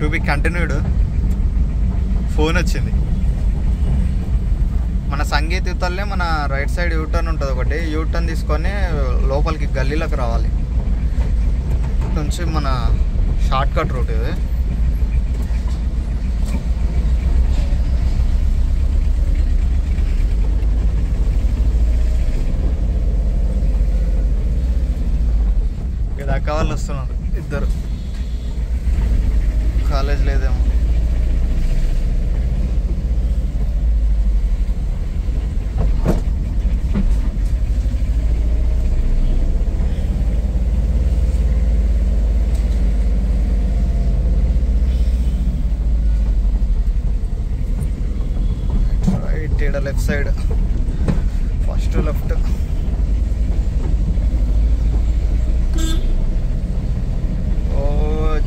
To be continued. Phone వచ్చింది. మన సంగీత్ యువతలనే మన రైట్ సైడ్ యూటర్న్ ఉంటుంది ఒకటి. యూటర్న్ తీసుకొని లోపలికి గల్లీలోకి రావాలి. నుంచి మన షార్ట్ కట్ రూట్ ఇది. అక్క వాళ్ళు వస్తున్నారు ఇద్దరు. కాలేజ్ లేదేమో. రైట్ ఈడ left side first left.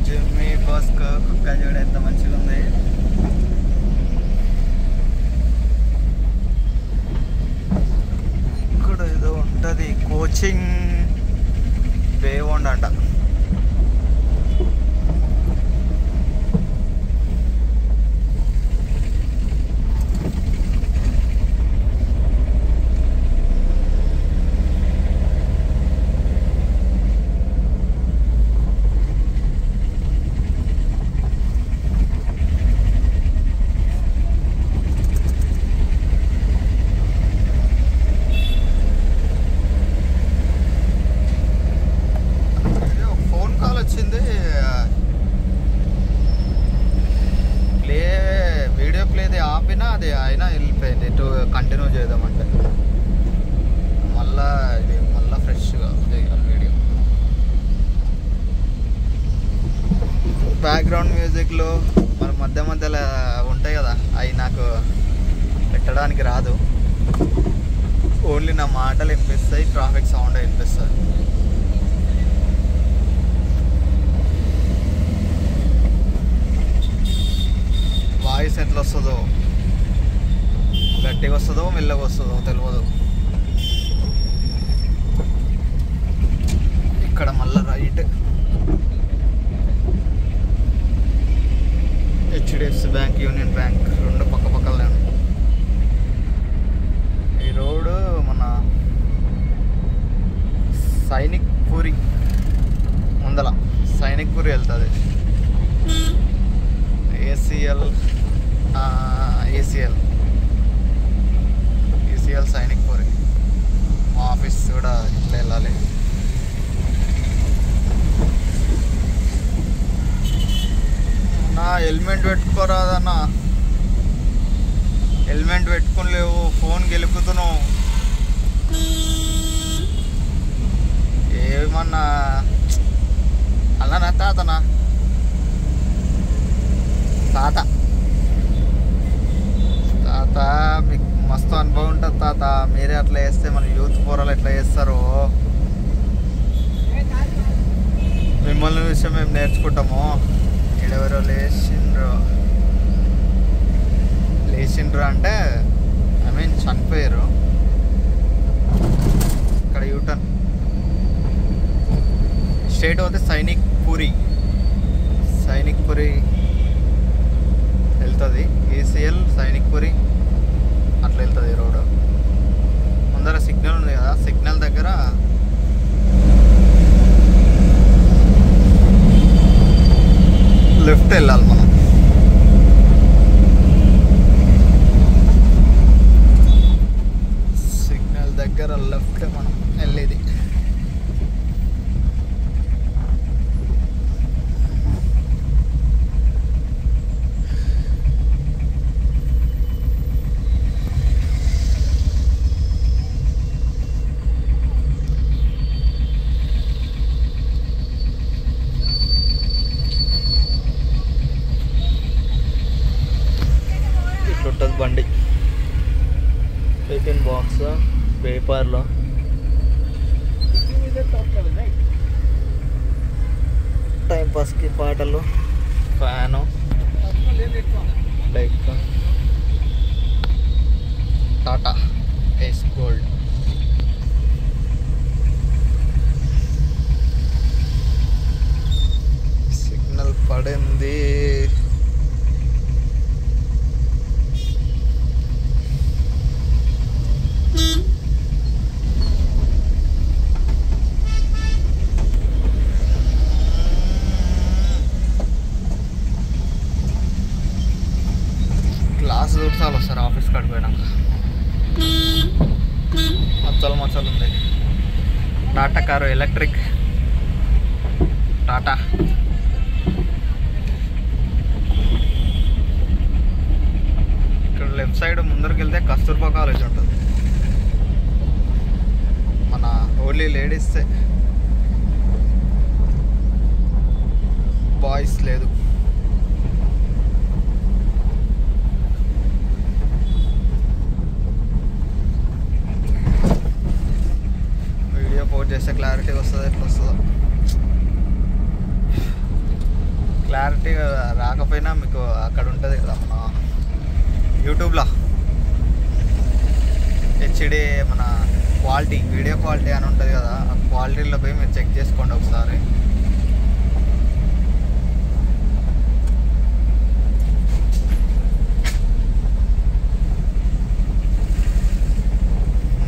Jimmy Bosco కుక్క చూడ ఎంత మంచిగా ఉంది. ఇక్కడ ఏదో ఉంటుంది కోచింగ్ వేవండ్ అంట. వీడియో ప్లేది ఆపినా అది అయినా వెళ్ళిపోయింది. ఇటు కంటిన్యూ చేద్దామంటే ఇది మళ్ళీ ఫ్రెష్గా చేయాలి వీడియో. బ్యాక్గ్రౌండ్ మ్యూజిక్లో మన మధ్య మధ్యలో ఉంటాయి కదా, అవి నాకు పెట్టడానికి రాదు. ఓన్లీ నా మాటలు వినిపిస్తాయి, ట్రాఫిక్ సౌండ్ వినిపిస్తుంది. వాయిస్ ఎట్లా వస్తుందో, గట్టిగా వస్తుందో మెల్లగా వస్తుందో తెలియదు. ఇక్కడ మళ్ళీ right HDFC bank, union bank రెండు పక్క పక్కనే ఉన్నాయి. ఈ రోడ్డు మన సైనిక్ పూరి ముందల సైనిక్ పూరి వెళ్తుంది. ఏసీఎల్ సైనిక్ పూరి. మా ఆఫీస్ కూడా ఇట్లా వెళ్ళాలి. నా హెల్మెట్ పెట్టుకోరాదన్నా. హెల్మెట్ పెట్టుకుని లేవు, ఫోన్ గెలుపుతున్నావు. ఏమన్నా అల్లనా తాతనా? తాత మీకు మస్తు అనుభవం ఉంటుంది తాత. మీరే అట్లా చేస్తే మన యూత్ పోరాలు ఎట్లా చేస్తారో మిమ్మల్ని విషయం మేము నేర్చుకుంటాము. ఎవరో లేచిండ్రు అంటే ఐ మీన్ చనిపోయారు. ఇక్కడ యూటర్న్ స్ట్రైట్ పోతే సైనిక్ పూరి వెళ్తుంది. ఏసీఎల్ సైనిక్ పూరి అట్లా వెళ్తుంది రోడ్డు. ముందర సిగ్నల్ ఉంది కదా, సిగ్నల్ దగ్గర లెఫ్ట్ వెళ్ళాలి మనం. సిగ్నల్ దగ్గర లెఫ్ట్ మనం వెళ్ళేది. ఉంటుంది బండి. టిఫిన్ బాక్స్, పేపర్లో టైంపాస్కి పాటలు, ఫ్యాను, లైక్ టాటా ఏస్ గోల్డ్. సిగ్నల్ పడింది. Tata car electric Tata. ఇక్కడ లెఫ్ట్ సైడ్ ముందరికి వెళ్తే కస్తూర్బా కాలేజ్ ఉంటుంది. మన ఓన్లీ లేడీసే, బాయ్స్ లేదు. వీడియో పోస్ట్ చేస్తే క్లారిటీ వస్తుంది, ఎట్లా వస్తుందో. క్లారిటీ రాకపోయినా మీకు అక్కడ ఉంటుంది కదా మన యూట్యూబ్లో హెచ్డి మన క్వాలిటీ, వీడియో క్వాలిటీ అని ఉంటుంది కదా, ఆ క్వాలిటీలో పోయి మీరు చెక్ చేసుకోండి ఒకసారి.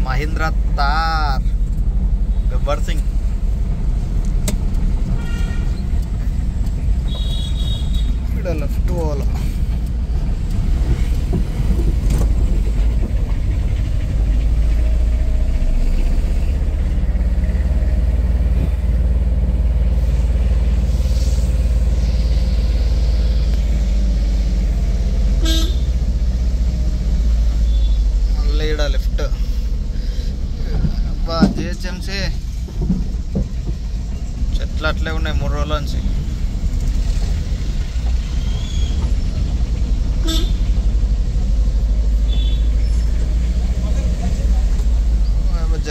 మహీంద్రా తార్ గబ్బర్ సింగ్. ఇక్కడ లెఫ్ట్ పోవాలా. మళ్ళీ ఇక్కడ లెఫ్ట్. జిహెచ్ఎంసీ చెట్లు అట్లే ఉన్నాయి 3 రోజుల నుంచి.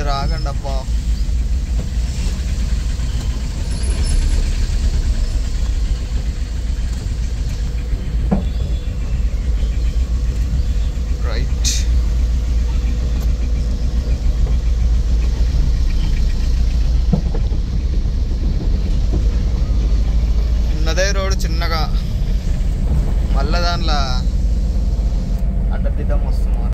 రాగండి అబ్బా. రైట్. ఉన్నదే రోడ్డు చిన్నగా, మళ్ళా దాంట్లో అడ్డదిద్దం వస్తుంది.